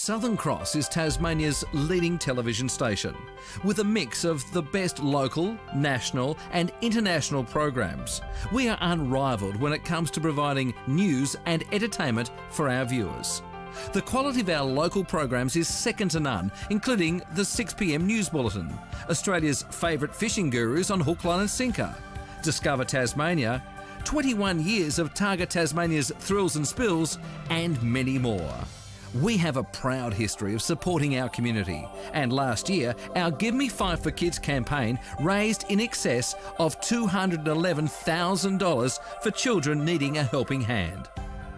Southern Cross is Tasmania's leading television station, with a mix of the best local, national and international programs. We are unrivalled when it comes to providing news and entertainment for our viewers. The quality of our local programs is second to none, including the 6pm News Bulletin, Australia's favourite fishing gurus on Hook, Line and Sinker, Discover Tasmania, 21 years of Target Tasmania's Thrills and Spills, and many more. We have a proud history of supporting our community, and last year our Give Me 5 for Kids campaign raised in excess of $211,000 for children needing a helping hand.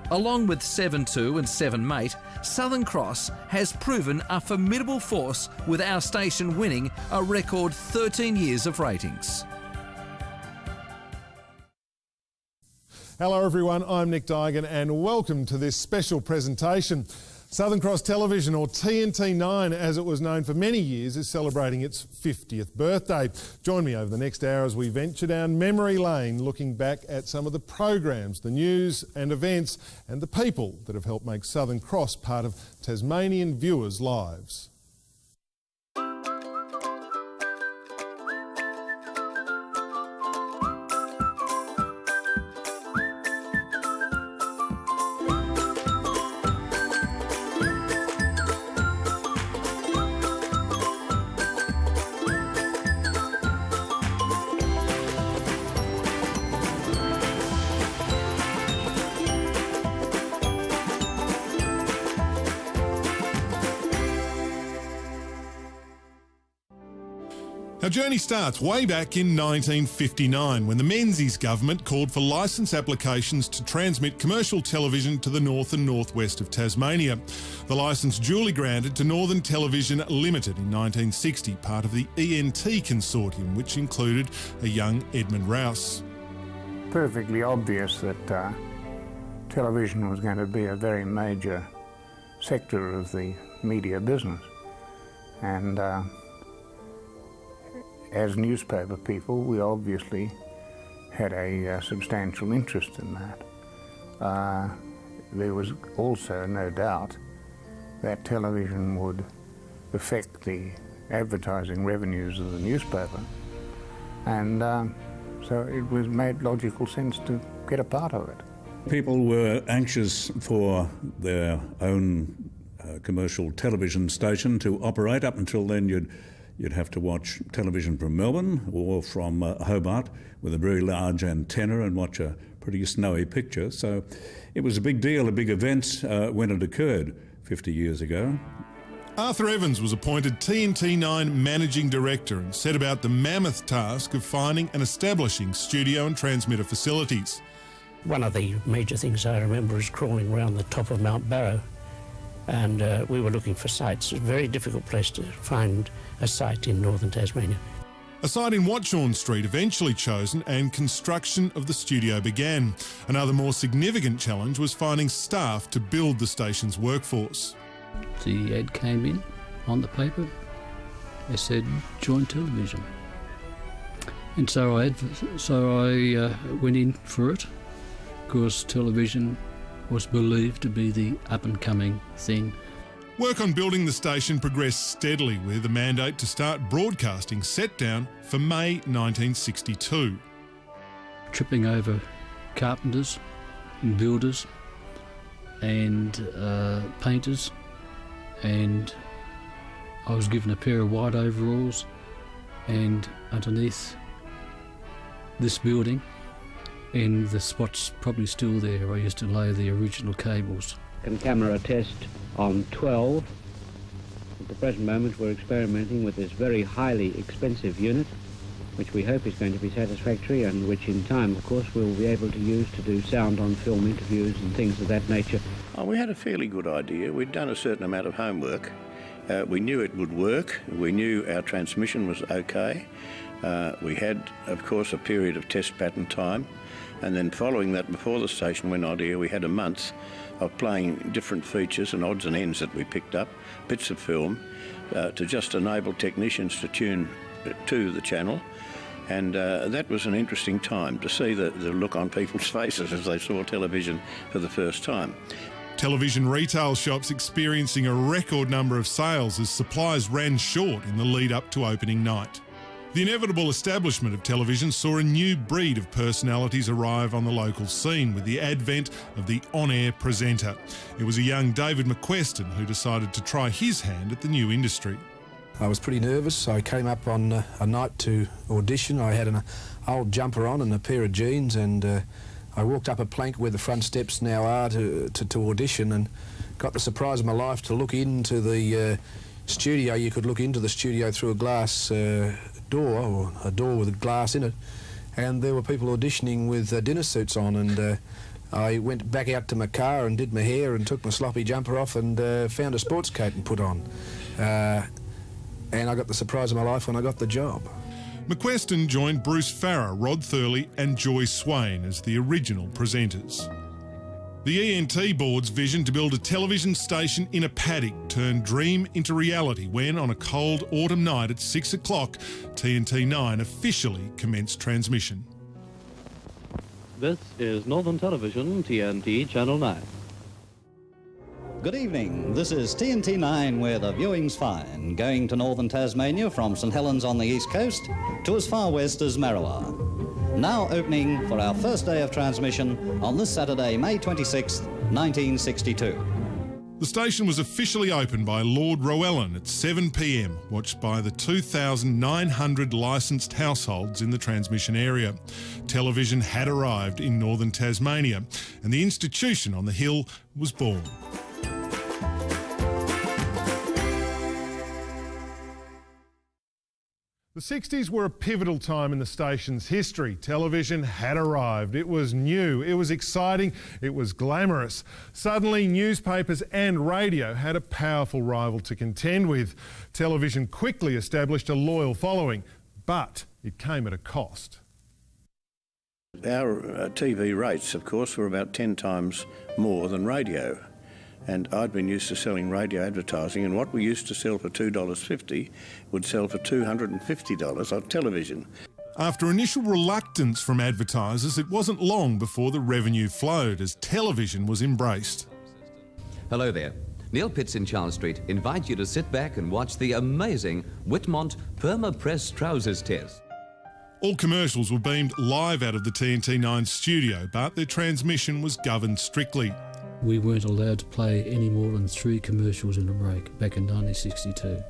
Along with 7-2 and 7-mate, Southern Cross has proven a formidable force, with our station winning a record 13 years of ratings. Hello everyone, I'm Nick Duigan and welcome to this special presentation. Southern Cross Television, or TNT9 as it was known for many years, is celebrating its 50th birthday. Join me over the next hour as we venture down memory lane, looking back at some of the programs, the news and events and the people that have helped make Southern Cross part of Tasmanian viewers' lives. Our journey starts way back in 1959 when the Menzies government called for licence applications to transmit commercial television to the north and northwest of Tasmania. The licence duly granted to Northern Television Limited in 1960, part of the ENT consortium, which included a young Edmund Rouse. Perfectly obvious that television was going to be a very major sector of the media business, and as newspaper people, we obviously had a substantial interest in that. There was also no doubt that television would affect the advertising revenues of the newspaper, and so it was made logical sense to get a part of it. People were anxious for their own commercial television station to operate. Up until then, you'd have to watch television from Melbourne or from Hobart with a very large antenna and watch a pretty snowy picture. So it was a big deal, a big event when it occurred 50 years ago. Arthur Evans was appointed TNT9 Managing Director and set about the mammoth task of finding and establishing studio and transmitter facilities. One of the major things I remember is crawling around the top of Mount Barrow, and we were looking for sites. It's a very difficult place to find a site in northern Tasmania. A site in Watchorn Street eventually chosen, and construction of the studio began. Another more significant challenge was finding staff to build the station's workforce. The ad came in on the paper. It said join television, and so I went in for it, because television was believed to be the up-and-coming thing. Work on building the station progressed steadily, with a mandate to start broadcasting set down for May 1962. Tripping over carpenters and builders and painters, and I was given a pair of white overalls, and underneath this building, and the spot's probably still there, I used to lay the original cables. And camera test on 12. At the present moment we're experimenting with this very highly expensive unit, which we hope is going to be satisfactory, and which in time, of course, we'll be able to use to do sound on film interviews and things of that nature. We had a fairly good idea. We'd done a certain amount of homework. We knew it would work. We knew our transmission was okay. We had, of course, a period of test pattern time. And then following that, before the station went on air, we had a month of playing different features and odds and ends that we picked up, bits of film, to just enable technicians to tune to the channel. And that was an interesting time to see the look on people's faces as they saw television for the first time. Television retail shops experiencing a record number of sales as supplies ran short in the lead up to opening night. The inevitable establishment of television saw a new breed of personalities arrive on the local scene with the advent of the on-air presenter. It was a young David McQueston who decided to try his hand at the new industry. I was pretty nervous. I came up on a night to audition. I had an old jumper on and a pair of jeans, and I walked up a plank where the front steps now are to audition, and got the surprise of my life to look into the studio. You could look into the studio through a glass door, or a door with a glass in it, and there were people auditioning with dinner suits on, and I went back out to my car and did my hair and took my sloppy jumper off and found a sports coat and put on. And I got the surprise of my life when I got the job. McQueston joined Bruce Farrer, Rod Thurley and Joy Swain as the original presenters. The ENT board's vision to build a television station in a paddock turned dream into reality when, on a cold autumn night at 6 o'clock, TNT9 officially commenced transmission. This is Northern Television, TNT Channel 9. Good evening, this is TNT9 where the viewing's fine, going to northern Tasmania from St Helens on the east coast to as far west as Marooa. Now opening for our first day of transmission on this Saturday, May 26th, 1962. The station was officially opened by Lord Roellen at 7 p.m, watched by the 2,900 licensed households in the transmission area. Television had arrived in northern Tasmania, and the institution on the hill was born. The 60s were a pivotal time in the station's history. Television had arrived. It was new, it was exciting, it was glamorous. Suddenly, newspapers and radio had a powerful rival to contend with. Television quickly established a loyal following, but it came at a cost. Our TV rates, of course, were about 10 times more than radio. And I'd been used to selling radio advertising, and what we used to sell for $2.50 would sell for $250 on television. After initial reluctance from advertisers, it wasn't long before the revenue flowed as television was embraced. Hello there. Neil Pitts in Charles Street invites you to sit back and watch the amazing Whitmont Perma-Press Trousers Test. All commercials were beamed live out of the TNT9 studio, but their transmission was governed strictly. We weren't allowed to play any more than 3 commercials in a break back in 1962.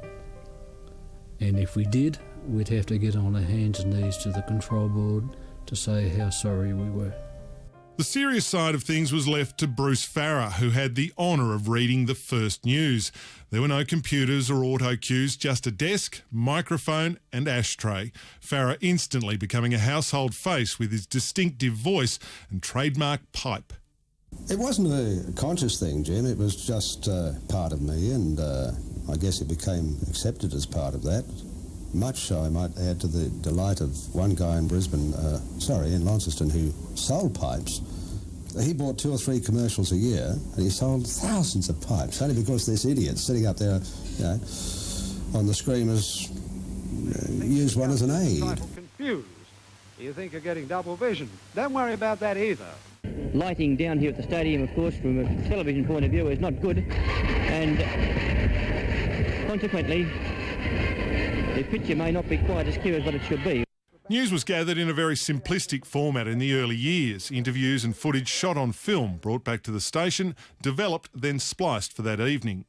And if we did, we'd have to get on our hands and knees to the control board to say how sorry we were. The serious side of things was left to Bruce Farrer, who had the honour of reading the first news. There were no computers or auto cues, just a desk, microphone and ashtray. Farrer instantly becoming a household face with his distinctive voice and trademark pipe. It wasn't a conscious thing, Jim. It was just part of me, and I guess it became accepted as part of that. Much, I might add, to the delight of one guy in in Launceston, who sold pipes. He bought 2 or 3 commercials a year, and he sold thousands of pipes, only because this idiot sitting up there, you know, on the screamers used one as an aid. Confused. You think you're getting double vision. Don't worry about that either. Lighting down here at the stadium, of course, from a television point of view is not good, and consequently the picture may not be quite as clear as what it should be. News was gathered in a very simplistic format in the early years. Interviews and footage shot on film, brought back to the station, developed, then spliced for that evening.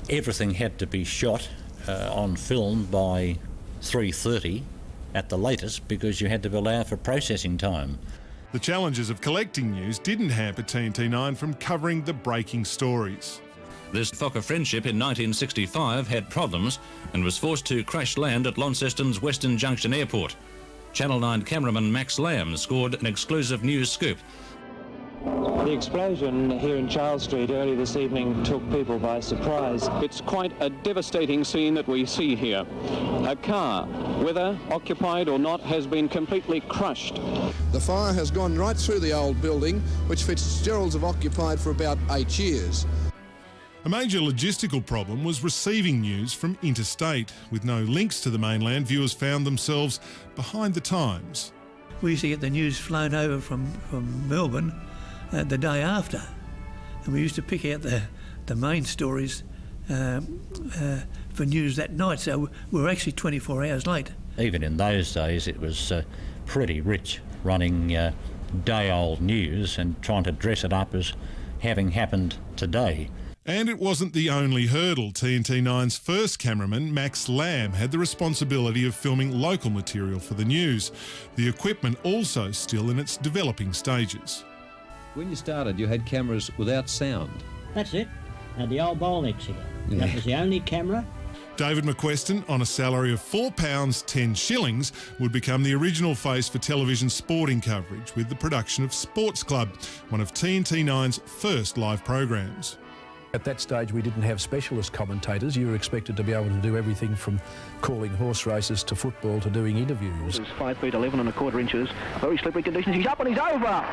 Everything had to be shot on film by 3:30 at the latest, because you had to allow for processing time. The challenges of collecting news didn't hamper TNT9 from covering the breaking stories. This Fokker Friendship in 1965 had problems and was forced to crash land at Launceston's Western Junction Airport. Channel 9 cameraman Max Lamb scored an exclusive news scoop. The explosion here in Charles Street early this evening took people by surprise. It's quite a devastating scene that we see here. A car, whether occupied or not, has been completely crushed. The fire has gone right through the old building, which Fitzgerald's have occupied for about 8 years. A major logistical problem was receiving news from interstate. With no links to the mainland, viewers found themselves behind the times. We used to get the news flown over from Melbourne the day after, and we used to pick out the main stories for news that night, so we were actually 24 hours late. Even in those days it was pretty rich, running day-old news and trying to dress it up as having happened today. And it wasn't the only hurdle. TNT9's first cameraman, Max Lamb, had the responsibility of filming local material for the news. The equipment also still in its developing stages. When you started, you had cameras without sound. That's it. Had the old Bolnix here. Yeah. That was the only camera. David McQueston, on a salary of £4 10 shillings, would become the original face for television sporting coverage with the production of Sports Club, one of TNT9's first live programs. At that stage, we didn't have specialist commentators. You were expected to be able to do everything from calling horse races to football to doing interviews. 5 feet 11 1/4 inches. Very slippery conditions. He's up and he's over.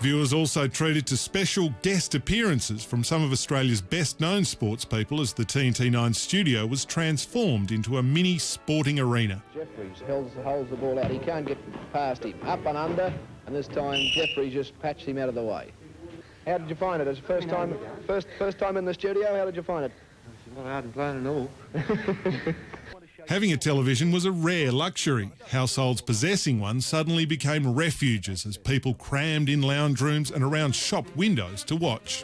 Viewers also treated to special guest appearances from some of Australia's best-known sports people as the TNT9 studio was transformed into a mini sporting arena. Jeffries holds the ball out. He can't get past him. Up and under, and this time Jeffries just patched him out of the way. How did you find it? As first time in the studio, how did you find it? It's not hard and plain at all. Having a television was a rare luxury. Households possessing one suddenly became refuges as people crammed in lounge rooms and around shop windows to watch.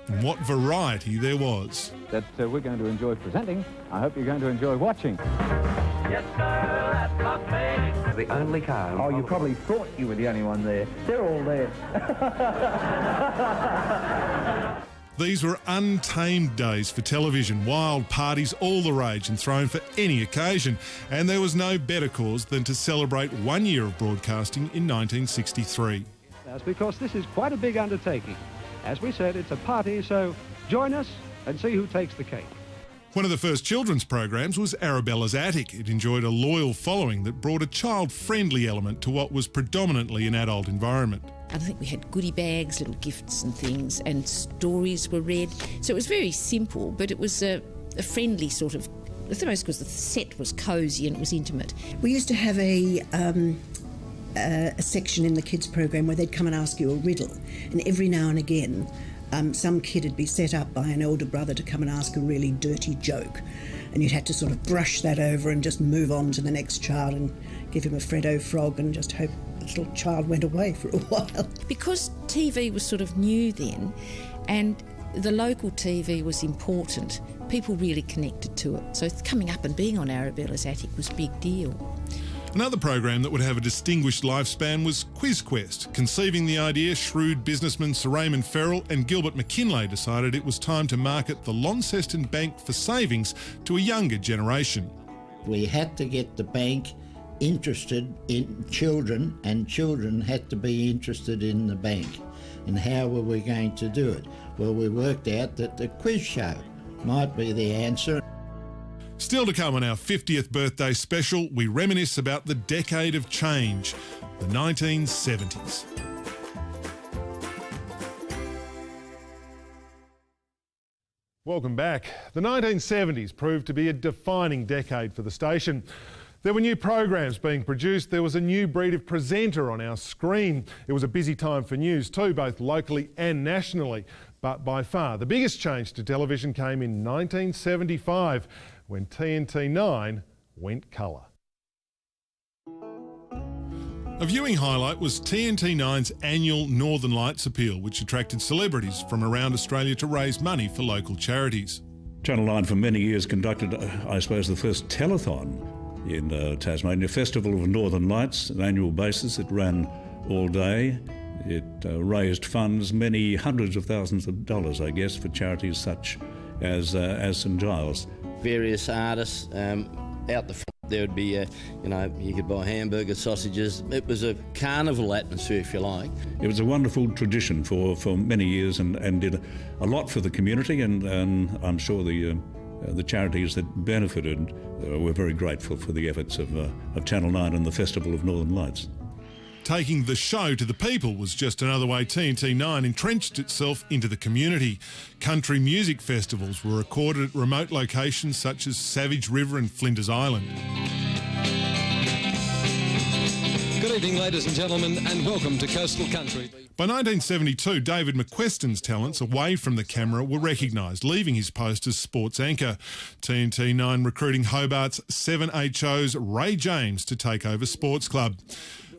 And what variety there was. That we're going to enjoy presenting. I hope you're going to enjoy watching. Yes, sir, that's my baby. The only car. Oh, you probably thought you were the only one there. They're all there. These were untamed days for television, wild parties all the rage and thrown for any occasion. And there was no better cause than to celebrate 1 year of broadcasting in 1963. That's because this is quite a big undertaking. As we said, it's a party, so join us and see who takes the cake. One of the first children's programs was Arabella's Attic. It enjoyed a loyal following that brought a child-friendly element to what was predominantly an adult environment. I think we had goodie bags, little gifts and things, and stories were read. So it was very simple, but it was a friendly sort of, I suppose because the set was cosy and it was intimate. We used to have a section in the kids program where they'd come and ask you a riddle, and every now and again some kid would be set up by an older brother to come and ask a really dirty joke, and you'd have to sort of brush that over and just move on to the next child and give him a Freddo frog and just hope the little child went away for a while. Because TV was sort of new then and the local TV was important, people really connected to it. So coming up and being on Arabella's Attic was a big deal. Another program that would have a distinguished lifespan was Quiz Quest. Conceiving the idea, shrewd businessmen Sir Raymond Ferrell and Gilbert McKinlay decided it was time to market the Launceston Bank for savings to a younger generation. We had to get the bank interested in children, and children had to be interested in the bank. And how were we going to do it? Well, we worked out that the quiz show might be the answer. Still to come on our 50th birthday special, we reminisce about the decade of change, the 1970s. Welcome back. The 1970s proved to be a defining decade for the station. There were new programs being produced. There was a new breed of presenter on our screen. It was a busy time for news too, both locally and nationally. But by far, the biggest change to television came in 1975, when TNT9 went colour. A viewing highlight was TNT9's annual Northern Lights appeal, which attracted celebrities from around Australia to raise money for local charities. Channel 9 for many years conducted, I suppose, the first telethon in Tasmania, Festival of Northern Lights, an annual basis. It ran all day. It raised funds, many hundreds of thousands of dollars, I guess, for charities such as St Giles. Various artists out the front. There would be, you could buy hamburgers, sausages. It was a carnival atmosphere, if you like. It was a wonderful tradition for many years and did a lot for the community, and I'm sure the charities that benefited were very grateful for the efforts of Channel 9 and the Festival of Northern Lights. Taking the show to the people was just another way TNT9 entrenched itself into the community. Country music festivals were recorded at remote locations such as Savage River and Flinders Island. Good evening, ladies and gentlemen, and welcome to Coastal Country. By 1972, David McQueston's talents away from the camera were recognised, leaving his post as sports anchor. TNT9 recruiting Hobart's 7HO's Ray James to take over Sports Club.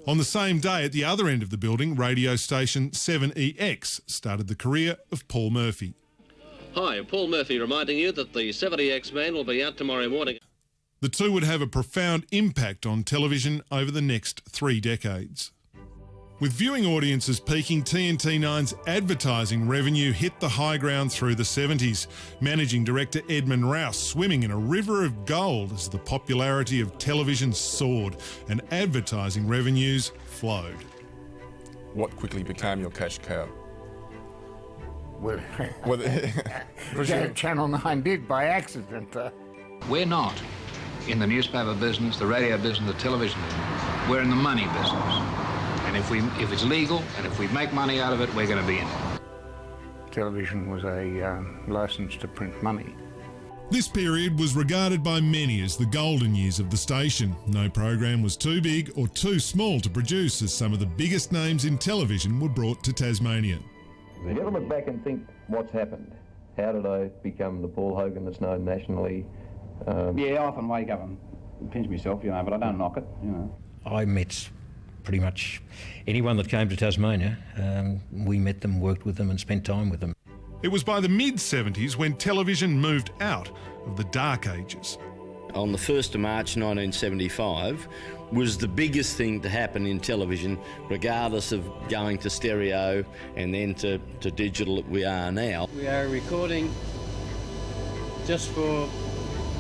On the same day, at the other end of the building, radio station 7EX started the career of Paul Murphy. Hi, Paul Murphy reminding you that the 7EX man will be out tomorrow morning. The two would have a profound impact on television over the next 3 decades. With viewing audiences peaking, TNT9's advertising revenue hit the high ground through the 70s. Managing director Edmund Rouse swimming in a river of gold as the popularity of television soared and advertising revenues flowed. What quickly became your cash cow? Well, Channel 9 did by accident. We're not in the newspaper business, the radio business, the television business. We're in the money business. And if it's legal and if we make money out of it, we're going to be in it. Television was a license to print money. This period was regarded by many as the golden years of the station. No program was too big or too small to produce, as some of the biggest names in television were brought to Tasmania. You ever look back and think, what's happened? How did I become the Paul Hogan that's known nationally? Yeah, I often wake up and pinch myself, you know, but I don't knock it, you know. I met pretty much anyone that came to Tasmania. We met them, worked with them and spent time with them. It was by the mid-70s when television moved out of the dark ages. On the 1st of March 1975 was the biggest thing to happen in television, regardless of going to stereo and then to digital that we are now. We are recording, just for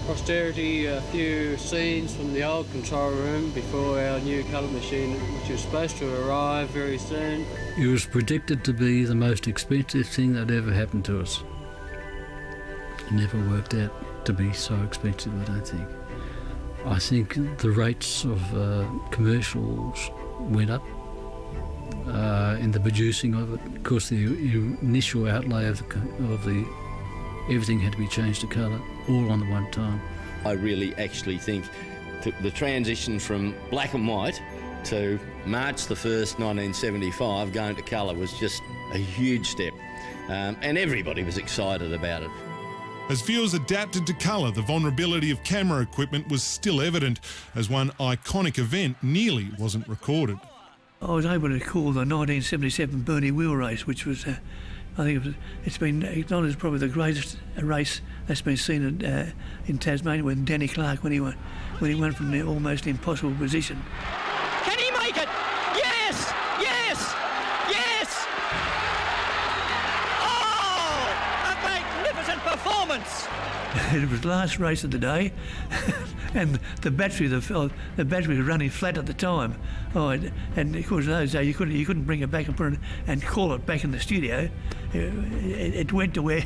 posterity, a few scenes from the old control room before our new colour machine, which is supposed to arrive very soon. It was predicted to be the most expensive thing that ever happened to us. It never worked out to be so expensive, I don't think. I think the rates of commercials went up in the producing of it. Of course, the initial outlay of the everything had to be changed to colour, all on the one time. I really actually think the transition from black and white to March the 1st, 1975, going to colour was just a huge step. And everybody was excited about it. As viewers adapted to colour, the vulnerability of camera equipment was still evident, as one iconic event nearly wasn't recorded. I was able to call the 1977 Burnie Wheel Race, which was, I think it's been acknowledged as probably the greatest race that's been seen in Tasmania, with Danny Clark when he went from the almost impossible position. Can he make it? Yes! Yes! Yes! Oh! A magnificent performance! It was the last race of the day, and the battery was running flat at the time. Oh, and of course, in those days you couldn't bring it back and put it and call it back in the studio. It went to where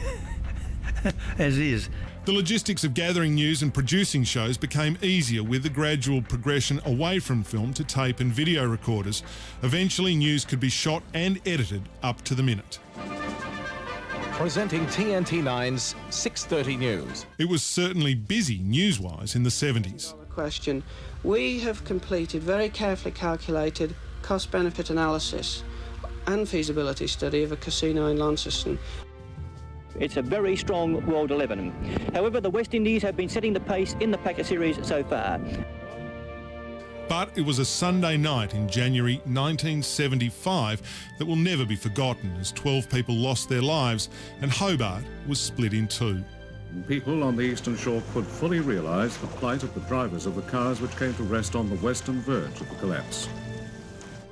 as is. The logistics of gathering news and producing shows became easier with the gradual progression away from film to tape and video recorders. Eventually, news could be shot and edited up to the minute. Presenting TNT9's 6:30 News. It was certainly busy news-wise in the 70s. Question. We have completed very carefully calculated cost-benefit analysis and feasibility study of a casino in Launceston. It's a very strong World 11. However, the West Indies have been setting the pace in the Packer series so far. But it was a Sunday night in January 1975 that will never be forgotten, as 12 people lost their lives and Hobart was split in two. People on the eastern shore could fully realise the plight of the drivers of the cars which came to rest on the western verge of the collapse.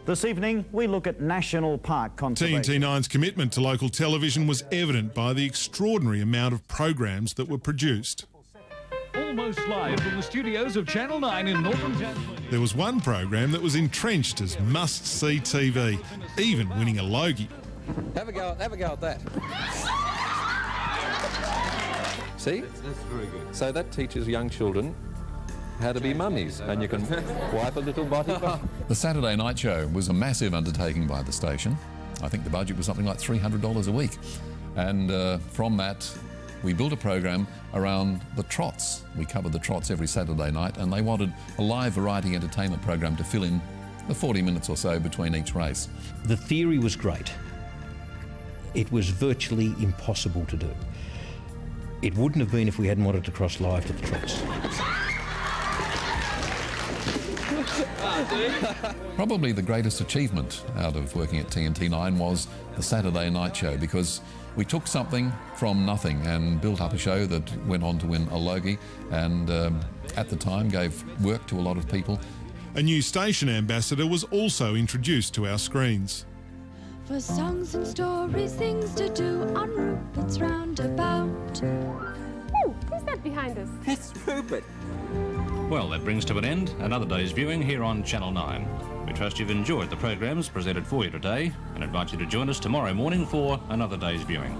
This evening, we look at National Park conservation. TNT9's commitment to local television was evident by the extraordinary amount of programs that were produced. Almost live from the studios of Channel 9 in northern Tasmania. There was one program that was entrenched as must-see TV, even winning a Logie. Have a go at that. See? That's very good. So that teaches young children how to be mummies, and you can wipe a little body. The Saturday night show was a massive undertaking by the station. I think the budget was something like $300 a week. And from that, we built a program around the trots. We covered the trots every Saturday night, and they wanted a live variety entertainment program to fill in the 40 minutes or so between each race. The theory was great. It was virtually impossible to do. It wouldn't have been if we hadn't wanted to cross live to the tracks. Probably the greatest achievement out of working at TNT9 was the Saturday night show, because we took something from nothing and built up a show that went on to win a Logie, and at the time gave work to a lot of people. A new station ambassador was also introduced to our screens. For songs and stories, things to do on Rupert's Roundabout. Oh, who's that behind us? That's Rupert. Well, that brings to an end another day's viewing here on Channel 9. We trust you've enjoyed the programmes presented for you today and invite you to join us tomorrow morning for another day's viewing.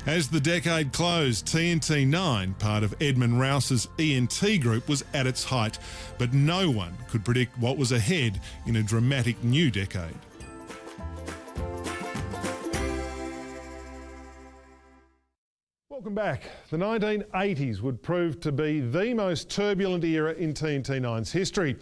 As the decade closed, TNT9, part of Edmund Rouse's ENT group, was at its height, but no one could predict what was ahead in a dramatic new decade. Welcome back. The 1980s would prove to be the most turbulent era in TNT9's history.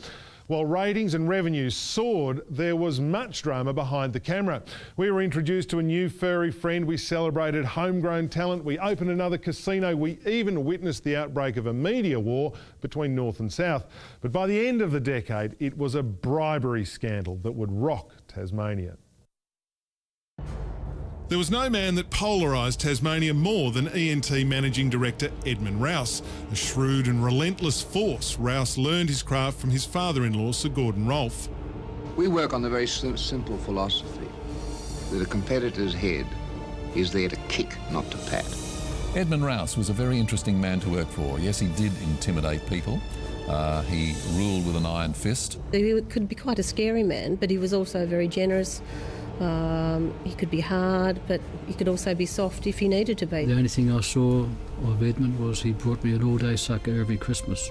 While ratings and revenues soared, there was much drama behind the camera. We were introduced to a new furry friend, we celebrated homegrown talent, we opened another casino, we even witnessed the outbreak of a media war between North and South. But by the end of the decade, it was a bribery scandal that would rock Tasmania. There was no man that polarised Tasmania more than ENT Managing Director Edmund Rouse. A shrewd and relentless force, Rouse learned his craft from his father-in-law, Sir Gordon Rolfe. We work on the very simple philosophy that a competitor's head is there to kick, not to pat. Edmund Rouse was a very interesting man to work for. Yes, he did intimidate people. He ruled with an iron fist. He could be quite a scary man, but he was also very generous. He could be hard, but he could also be soft if he needed to be. The only thing I saw of Edmund was he brought me an all-day sucker every Christmas.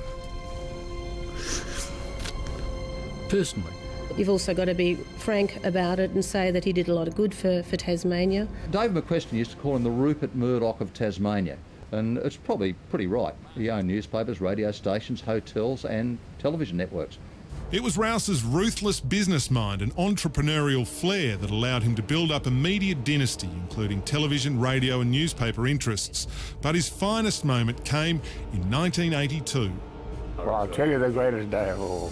Personally. You've also got to be frank about it and say that he did a lot of good for Tasmania. Dave McQuestion used to call him the Rupert Murdoch of Tasmania, and it's probably pretty right. He owned newspapers, radio stations, hotels and television networks. It was Rouse's ruthless business mind and entrepreneurial flair that allowed him to build up a media dynasty, including television, radio and newspaper interests. But his finest moment came in 1982. Well, I'll tell you the greatest day of all.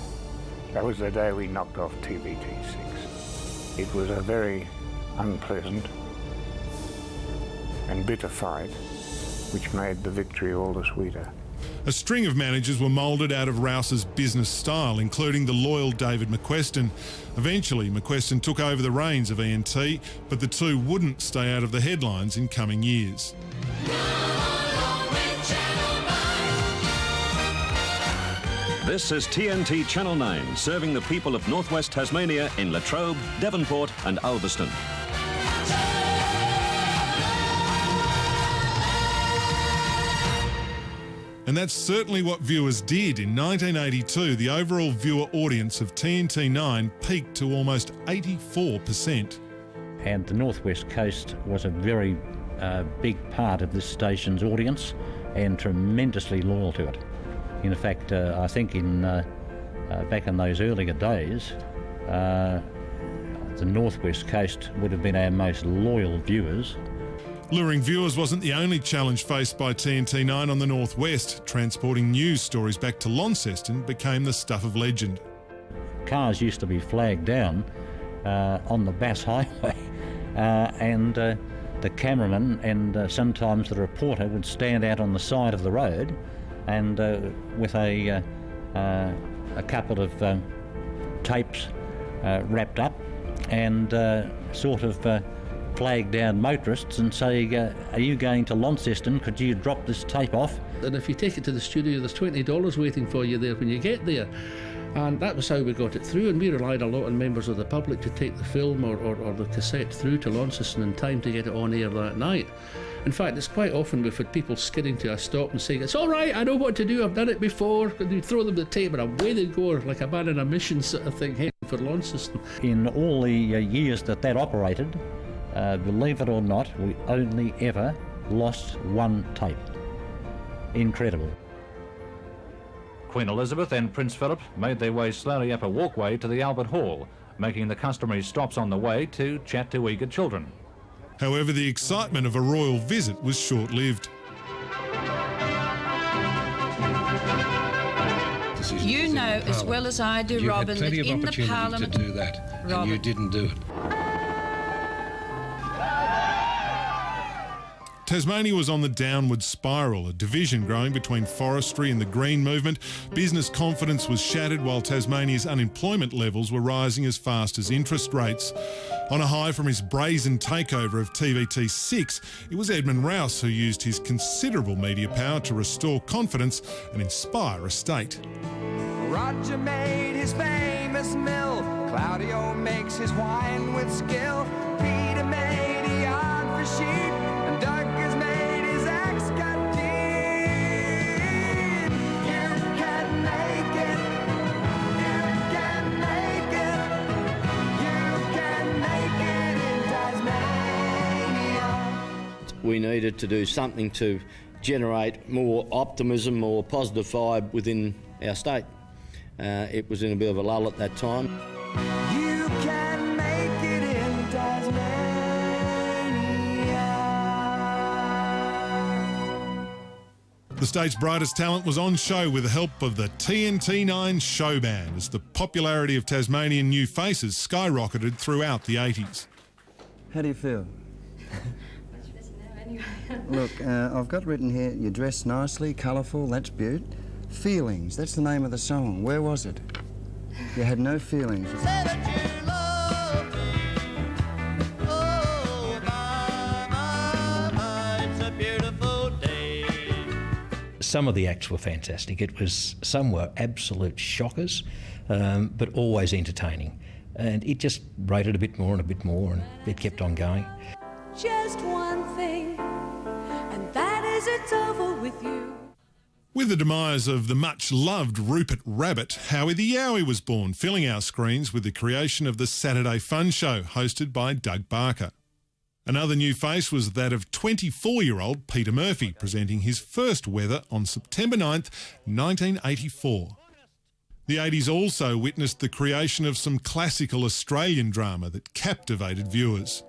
That was the day we knocked off TVT6. It was a very unpleasant and bitter fight, which made the victory all the sweeter. A string of managers were moulded out of Rouse's business style, including the loyal David McQuestion. Eventually, McQuestion took over the reins of ENT, but the two wouldn't stay out of the headlines in coming years. This is TNT Channel 9, serving the people of northwest Tasmania in Latrobe, Devonport and Ulverston. And that's certainly what viewers did. In 1982, the overall viewer audience of TNT9 peaked to almost 84%. And the Northwest Coast was a very big part of this station's audience and tremendously loyal to it. In fact, I think back in those earlier days, the Northwest Coast would have been our most loyal viewers. Luring viewers wasn't the only challenge faced by TNT9 on the Northwest. Transporting news stories back to Launceston became the stuff of legend. Cars used to be flagged down on the Bass Highway and the cameraman and sometimes the reporter would stand out on the side of the road and with a couple of tapes wrapped up and sort of flag down motorists and say, are you going to Launceston? Could you drop this tape off? And if you take it to the studio, there's $20 waiting for you there when you get there. And that was how we got it through, and we relied a lot on members of the public to take the film or the cassette through to Launceston in time to get it on air that night. In fact, it's quite often we've had people skidding to a stop and saying, it's all right, I know what to do, I've done it before. And you throw them the tape and away they go, like a man on a mission sort of thing, heading for Launceston. In all the years that operated, believe it or not, we only ever lost one tape. Incredible. Queen Elizabeth and Prince Philip made their way slowly up a walkway to the Albert Hall, making the customary stops on the way to chat to eager children. However, the excitement of a royal visit was short-lived. You know as well as I do, Robin, that in the Parliament... to do that, and you didn't do it. Tasmania was on the downward spiral, a division growing between forestry and the green movement. Business confidence was shattered while Tasmania's unemployment levels were rising as fast as interest rates. On a high from his brazen takeover of TVT6, it was Edmund Rouse who used his considerable media power to restore confidence and inspire a state. Roger made his famous mill, Claudio makes his wine with skill, Peter made a yard for sheep, and Doug has made his axe cut deep. You can make it, you can make it, you can make it in Tasmania. We needed to do something to generate more optimism, more positive vibe within our state. It was in a bit of a lull at that time. You can make it in Tasmania. The state's brightest talent was on show with the help of the TNT9 show band as the popularity of Tasmanian new faces skyrocketed throughout the 80s. How do you feel? Look, I've got written here, you dress nicely, colourful, that's beaut. Feelings, that's the name of the song. Where was it? You had no feelings. Some of the acts were fantastic. Some were absolute shockers, but always entertaining. And it just rated a bit more and it kept on going. Just one thing, and that is it's over with you. With the demise of the much-loved Rupert Rabbit, Howie the Yowie was born, filling our screens with the creation of the Saturday Fun Show, hosted by Doug Barker. Another new face was that of 24-year-old Peter Murphy, presenting his first weather on September 9th, 1984. The 80s also witnessed the creation of some classical Australian drama that captivated viewers.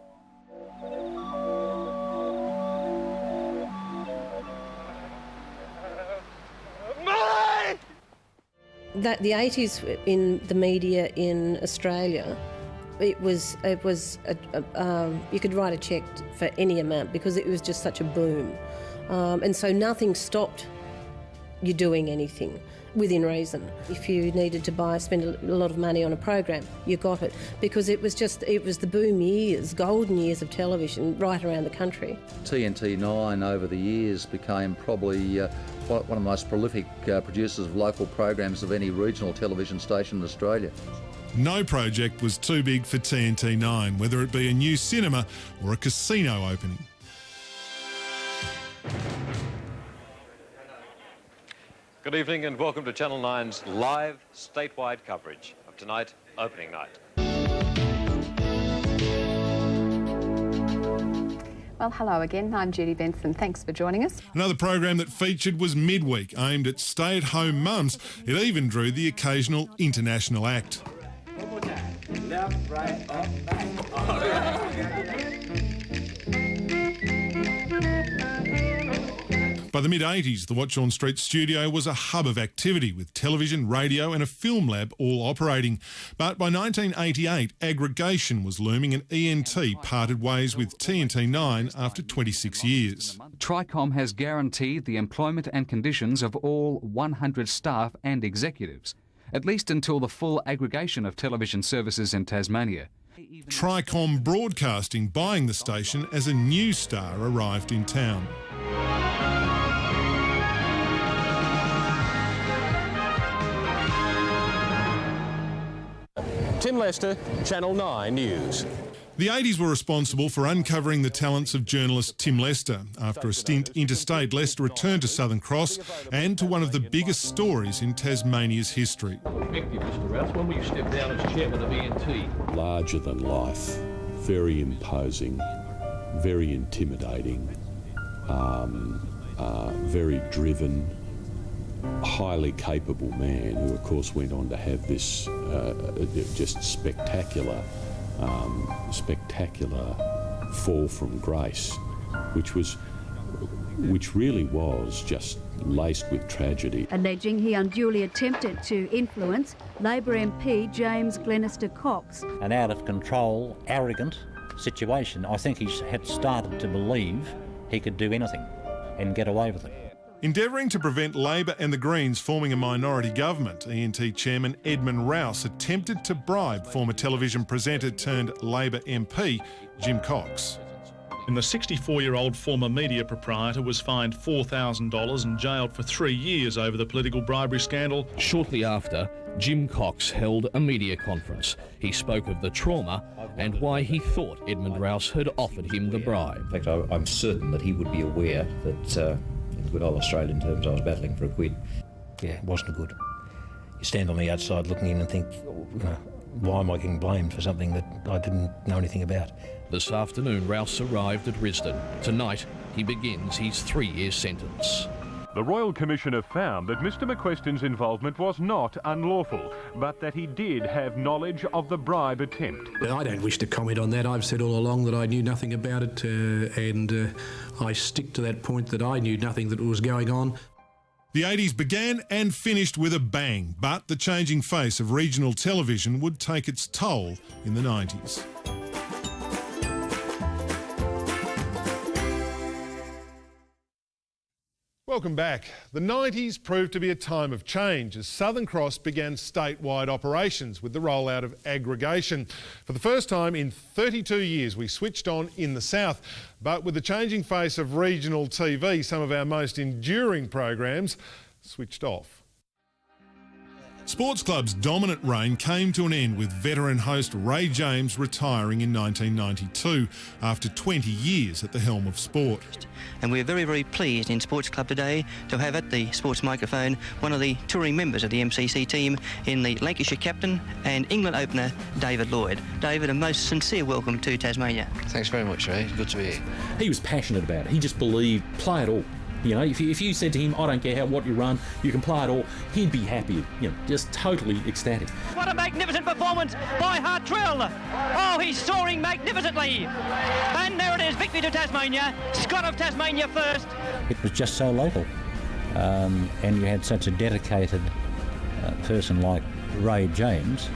The 80s in the media in Australia, it was you could write a cheque for any amount because it was just such a boom, and so nothing stopped you doing anything within reason. If you needed to spend a lot of money on a program, you got it because it was the boom years, golden years of television right around the country. TNT9 over the years became probably one of the most prolific producers of local programs of any regional television station in Australia. No project was too big for TNT9, whether it be a new cinema or a casino opening. Good evening and welcome to Channel 9's live statewide coverage of tonight, opening night. Well, hello again. I'm Judy Benson. Thanks for joining us. Another program that featured was Midweek, aimed at stay-at-home mums. It even drew the occasional international act. One more time. Left, right, up, back. All right. By the mid-80s, the Watch On Street studio was a hub of activity with television, radio and a film lab all operating. But by 1988, aggregation was looming and ENT parted ways with TNT9 after 26 years. Tricom has guaranteed the employment and conditions of all 100 staff and executives, at least until the full aggregation of television services in Tasmania. Tricom Broadcasting buying the station as a new star arrived in town. Tim Lester, Channel 9 News. The 80s were responsible for uncovering the talents of journalist Tim Lester. After a stint interstate, Lester returned to Southern Cross and to one of the biggest stories in Tasmania's history. Thank you, Mr. Rouse. When will you step down as chairman of ENT? Larger than life, very imposing, very intimidating, very driven, highly capable man who, of course, went on to have this just spectacular fall from grace, which really was just laced with tragedy. Alleging he unduly attempted to influence Labor MP James Glenister Cox. An out-of-control, arrogant situation. I think he had started to believe he could do anything and get away with it. Endeavouring to prevent Labor and the Greens forming a minority government, ENT Chairman Edmund Rouse attempted to bribe former television presenter turned Labor MP Jim Cox. And the 64-year-old former media proprietor was fined $4,000 and jailed for 3 years over the political bribery scandal. Shortly after, Jim Cox held a media conference. He spoke of the trauma and why he thought Edmund Rouse had offered him the bribe. In fact, I'm certain that he would be aware that in good old Australian terms I was battling for a quid. Yeah, it wasn't good. You stand on the outside looking in and think, why am I getting blamed for something that I didn't know anything about? This afternoon, Rouse arrived at Risdon. Tonight, he begins his 3-year sentence. The Royal Commissioner found that Mr McQuestion's involvement was not unlawful, but that he did have knowledge of the bribe attempt. I don't wish to comment on that. I've said all along that I knew nothing about it, and I stick to that point that I knew nothing that was going on. The 80s began and finished with a bang, but the changing face of regional television would take its toll in the 90s. Welcome back. The 90s proved to be a time of change as Southern Cross began statewide operations with the rollout of aggregation. For the first time in 32 years, we switched on in the south, but with the changing face of regional TV, some of our most enduring programs switched off. Sports Club's dominant reign came to an end with veteran host Ray James retiring in 1992 after 20 years at the helm of sport. And we're very, very pleased in Sports Club today to have at the sports microphone one of the touring members of the MCC team in the Lancashire captain and England opener, David Lloyd. David, a most sincere welcome to Tasmania. Thanks very much, Ray. Good to be here. He was passionate about it. He just believed, play it all. You know, if you said to him, I don't care what you run, you can play it all, he'd be happy, just totally ecstatic. What a magnificent performance by Hartrell. Oh, he's soaring magnificently. And there it is, victory to Tasmania. Scott of Tasmania first. It was just so local. And you had such a dedicated person like Ray James,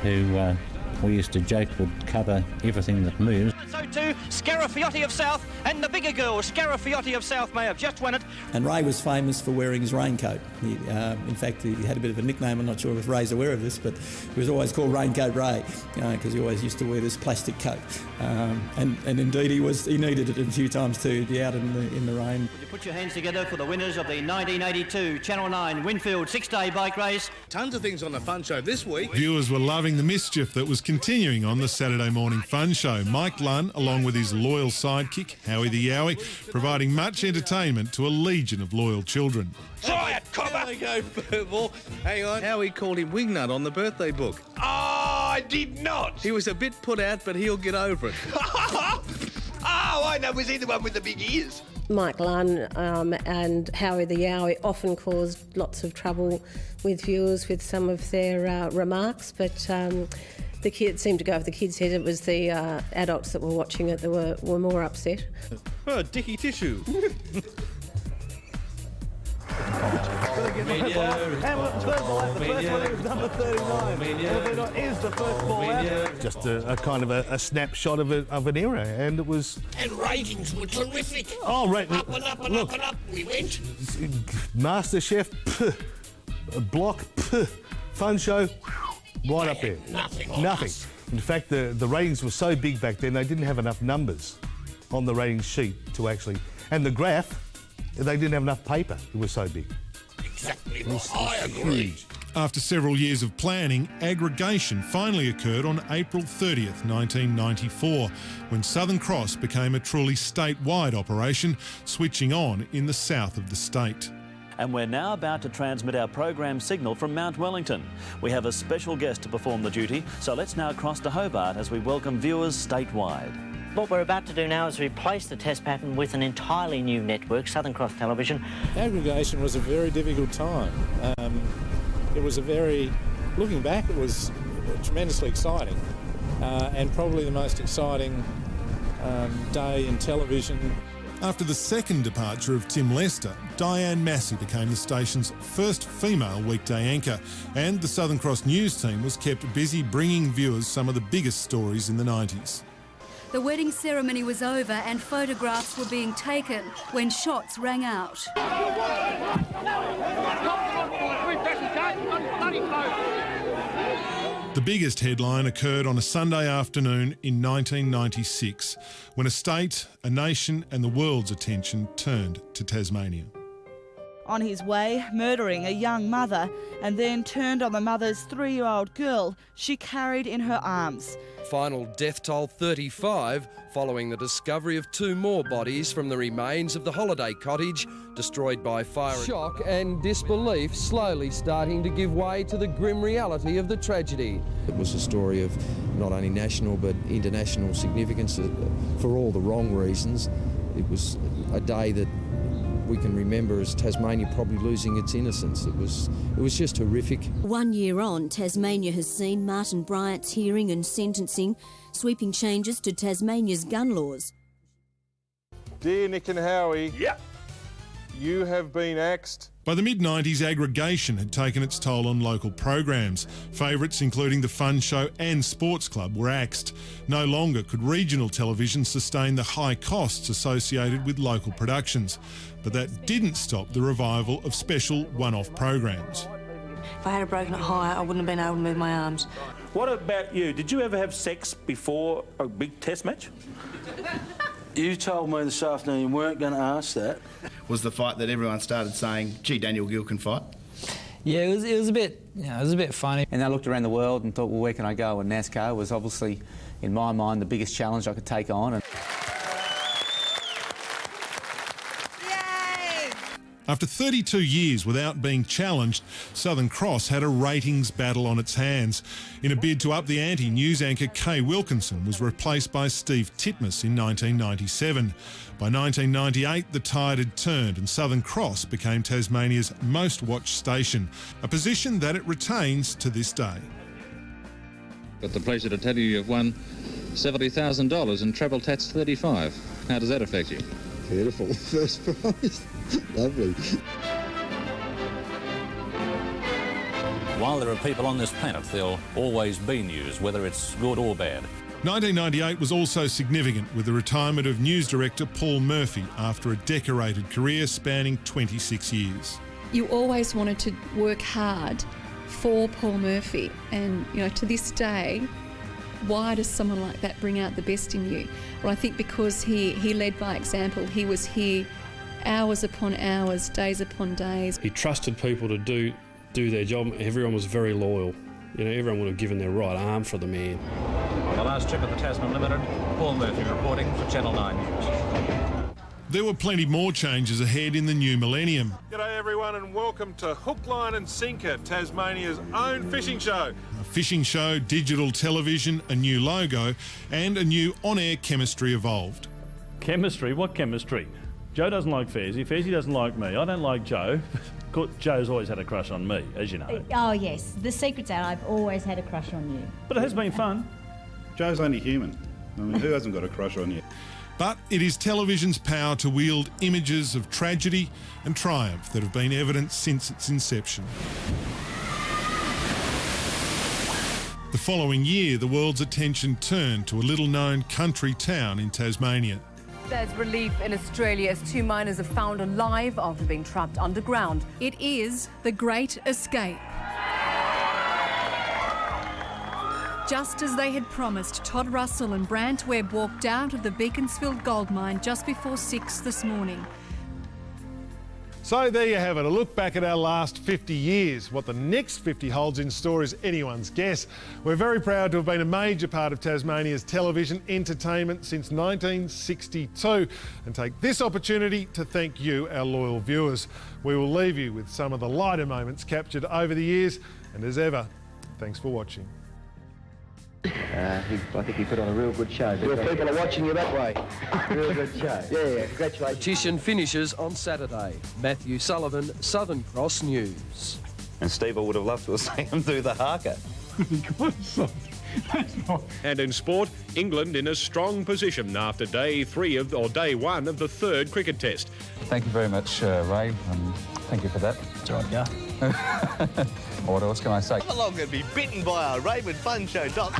who we used to joke would cover everything that moves. So too, Scarafiotti of South and the bigger girl, Scarafiotti of South, may have just won it. And Ray was famous for wearing his raincoat. In fact, he had a bit of a nickname. I'm not sure if Ray's aware of this, but he was always called Raincoat Ray because he always used to wear this plastic coat. And indeed, he needed it a few times too, to be out in the rain. Would you put your hands together for the winners of the 1982 Channel 9 Winfield 6-day bike race? Tons of things on the fun show this week. Viewers were loving the mischief that was continuing on the Saturday morning fun show. Mike Lunn, along with his loyal sidekick, Howie the Yowie, providing much entertainment to a legion of loyal children. Try it, cobber! There you go, Purple. Hang on. Howie called him Wingnut on the birthday book. Oh, I did not! He was a bit put out, but he'll get over it. Oh, I know. Was he the one with the big ears? Mike Lunn and Howie the Yowie often caused lots of trouble with viewers with some of their remarks, but the kids seemed to go over the kids' head. It was the adults that were watching it that were more upset. Oh, dicky tissue. Just a kind of a snapshot of an era, and it was. And ratings were terrific. Oh, right. Up and up and Look, up and up we went. MasterChef, Block, Fun Show, right up there. Nothing on Nothing. us. In fact, the ratings were so big back then they didn't have enough numbers on the ratings sheet to actually, and the graph. They didn't have enough paper. It was so big. Exactly. I agree. Huge. After several years of planning, aggregation finally occurred on April 30th, 1994, when Southern Cross became a truly statewide operation, switching on in the south of the state. And we're now about to transmit our program signal from Mount Wellington. We have a special guest to perform the duty, so let's now cross to Hobart as we welcome viewers statewide. What we're about to do now is replace the test pattern with an entirely new network, Southern Cross Television. Aggregation was a very difficult time. It was looking back, it was tremendously exciting, and probably the most exciting day in television. After the second departure of Tim Lester, Diane Massey became the station's first female weekday anchor, and the Southern Cross News team was kept busy bringing viewers some of the biggest stories in the 90s. The wedding ceremony was over and photographs were being taken when shots rang out. The biggest headline occurred on a Sunday afternoon in 1996, when a state, a nation and the world's attention turned to Tasmania. On his way, murdering a young mother, and then turned on the mother's 3-year-old girl she carried in her arms. Final death toll 35, following the discovery of 2 more bodies from the remains of the holiday cottage destroyed by fire. Shock and disbelief slowly starting to give way to the grim reality of the tragedy. It was a story of not only national but international significance for all the wrong reasons. It was a day that we can remember as Tasmania probably losing its innocence. It was just horrific. 1 year on, Tasmania has seen Martin Bryant's hearing and sentencing, sweeping changes to Tasmania's gun laws. Dear Nick and Howie, you have been axed. By the mid-90s, aggregation had taken its toll on local programs. Favourites including The Fun Show and Sports Club were axed. No longer could regional television sustain the high costs associated with local productions. But that didn't stop the revival of special one-off programs. If I had a broken eye, I wouldn't have been able to move my arms. What about you? Did you ever have sex before a big test match? You told me this afternoon you weren't going to ask that. Was the fight that everyone started saying, gee, Daniel Gill can fight? Yeah, it was a bit funny. And I looked around the world and thought, well, where can I go? And NASCAR was obviously, in my mind, the biggest challenge I could take on. And After 32 years without being challenged, Southern Cross had a ratings battle on its hands. In a bid to up the ante, news anchor Kay Wilkinson was replaced by Steve Titmus in 1997. By 1998, the tide had turned and Southern Cross became Tasmania's most watched station, a position that it retains to this day. Got the pleasure to tell you you've won $70,000 in Treble Tats 35. How does that affect you? Beautiful. First prize. Lovely. While there are people on this planet, there'll always be news, whether it's good or bad. 1998 was also significant with the retirement of news director Paul Murphy after a decorated career spanning 26 years. You always wanted to work hard for Paul Murphy, and to this day, why does someone like that bring out the best in you? Well, I think because he led by example. He was here hours upon hours, days upon days. He trusted people to do their job. Everyone was very loyal. Everyone would have given their right arm for the man. On the last trip of the Tasman Limited, Paul Murphy reporting for Channel 9 News. There were plenty more changes ahead in the new millennium. G'day everyone and welcome to Hook, Line and Sinker, Tasmania's own fishing show. A fishing show, digital television, a new logo and a new on-air chemistry evolved. Chemistry? What chemistry? Joe doesn't like Fezzy, Fezzy doesn't like me, I don't like Joe. Joe's always had a crush on me, as you know. Oh yes, the secret's out, I've always had a crush on you. But it has been fun. Joe's only human. I mean, who hasn't got a crush on you? But it is television's power to wield images of tragedy and triumph that have been evident since its inception. The following year, the world's attention turned to a little-known country town in Tasmania. There's relief in Australia as 2 miners are found alive after being trapped underground. It is the Great Escape. Just as they had promised, Todd Russell and Brant Webb walked out of the Beaconsfield gold mine just before 6 this morning. So there you have it, a look back at our last 50 years. What the next 50 holds in store is anyone's guess. We're very proud to have been a major part of Tasmania's television entertainment since 1962 and take this opportunity to thank you, our loyal viewers. We will leave you with some of the lighter moments captured over the years, and as ever, thanks for watching. I think he put on a real good show. Your people are watching you that way. Real good show. Yeah, congratulations. Competition finishes on Saturday. Matthew Sullivan, Southern Cross News. And Steve, I would have loved to have seen him do the haka. And in sport, England in a strong position after day one of the third cricket test. Thank you very much, Ray. Thank you for that. That's right, yeah. What else can I say? I'm not going to be bitten by a Raymond Fun Show, Doc.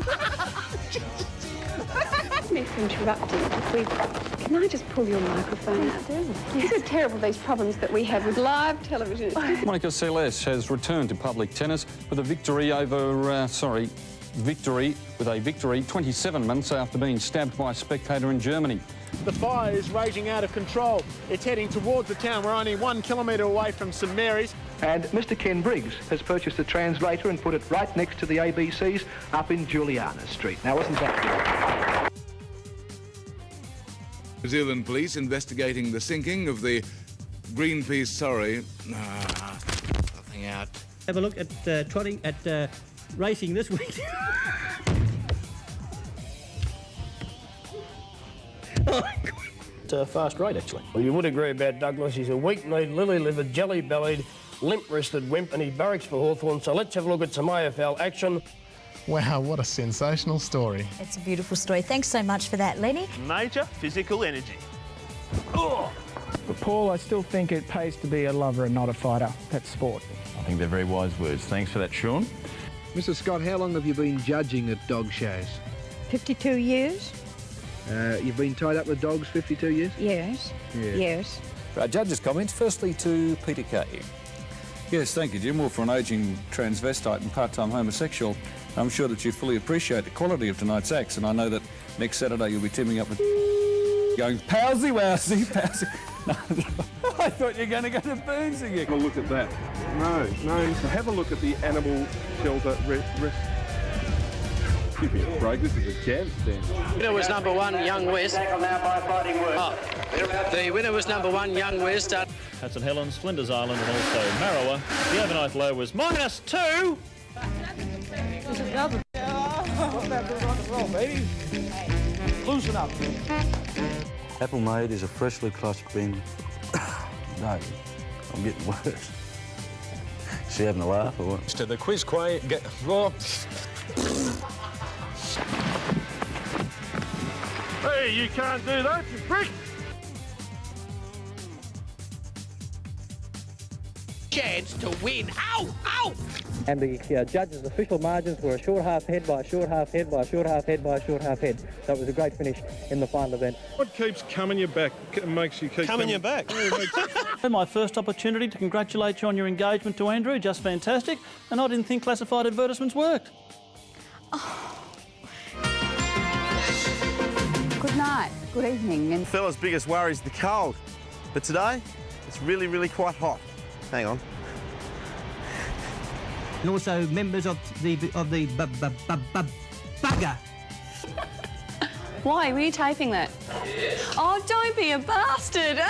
Sorry for interrupting, but can I just pull your microphone out? This is terrible, these problems that we have with live television. Monica Seles has returned to public tennis with a victory over, 27 months after being stabbed by a spectator in Germany. The fire is raging out of control. It's heading towards the town. We're only 1 kilometre away from St Mary's. And Mr Ken Briggs has purchased a translator and put it right next to the ABCs up in Juliana Street. Now, wasn't that good? New Zealand police investigating the sinking of the Greenpeace, nothing out. Have a look at trotting at racing this week. It's a fast rate, actually. Well, you would agree about Douglas. He's a weak-kneed, lily-livered, jelly-bellied, limp-wristed wimp, and he barracks for Hawthorn. So let's have a look at some AFL action. Wow, what a sensational story. It's a beautiful story. Thanks so much for that, Lenny. Major physical energy. But Paul, I still think it pays to be a lover and not a fighter. That's sport. I think they're very wise words. Thanks for that, Sean. Mr Scott, how long have you been judging at dog shows? 52 years? You've been tied up with dogs 52 years? Yes. Yes. Judges' comments. Firstly to Peter Kay. Yes, thank you, Jim. Well, for an ageing transvestite and part-time homosexual, I'm sure that you fully appreciate the quality of tonight's acts, and I know that next Saturday you'll be teaming up with going, Powsy Wowsy, Powsy. I thought you were going to go to Burnsy. Have a look at that. No. Have a look at the animal shelter risk. Give me a break. This is a jam stand. Winner was number 1, Young West. The winner was number 1, Young West. At St Helens, Flinders Island, and also Marrowa. The overnight low was -2. Loosen up. Apple Maid is a freshly clutched bin. No, I'm getting worse. She having a laugh or what? To the quiz quay. Hey, you can't do that, you prick! Chance to win. Ow! Ow! And the judges' official margins were a short half head by a short half head by a short half head by a short half head. So it was a great finish in the final event. What keeps coming you back makes you keep coming you back? My first opportunity to congratulate you on your engagement to Andrew. Just fantastic. And I didn't think classified advertisements worked. Good night. Good evening. And Fella's biggest worry is the cold. But today, it's really, really quite hot. Hang on. And also members of the bugger. why? Were you taping that? Oh, don't be a bastard.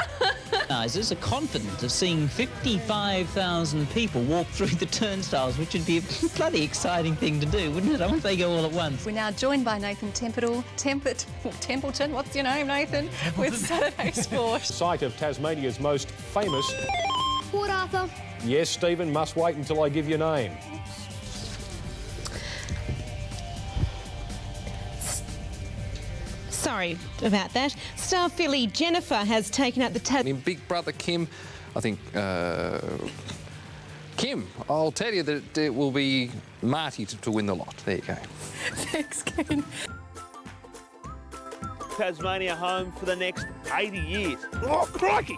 Organisers are confident of seeing 55,000 people walk through the turnstiles, which would be a bloody exciting thing to do, wouldn't it? I wonder if they go all at once. We're now joined by Nathan Templeton. What's your name, Nathan? With Saturday Sport. Site of Tasmania's most famous. Port Arthur. Yes, Stephen, must wait until I give your name. Sorry about that. Star filly Jennifer has taken up the In Big Brother Kim, I think, Kim, I'll tell you that it will be Marty to win the lot. There you go. Thanks, Ken. Tasmania home for the next 80 years. Oh, crikey!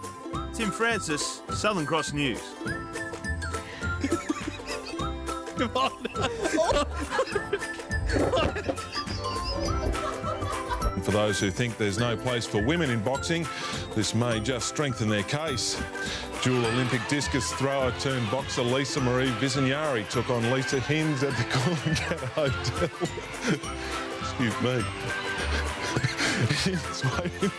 Tim Francis, Southern Cross News. Come on. For those who think there's no place for women in boxing, this may just strengthen their case. Dual Olympic discus thrower turned boxer Lisa Marie Vizignari took on Lisa Hinds at the Coolangatta Hotel. Excuse me. Hinds weighed 20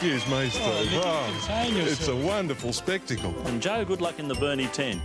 Excuse me, Steve. Oh, It's a wonderful spectacle. And Joe, good luck in the Burnie 10.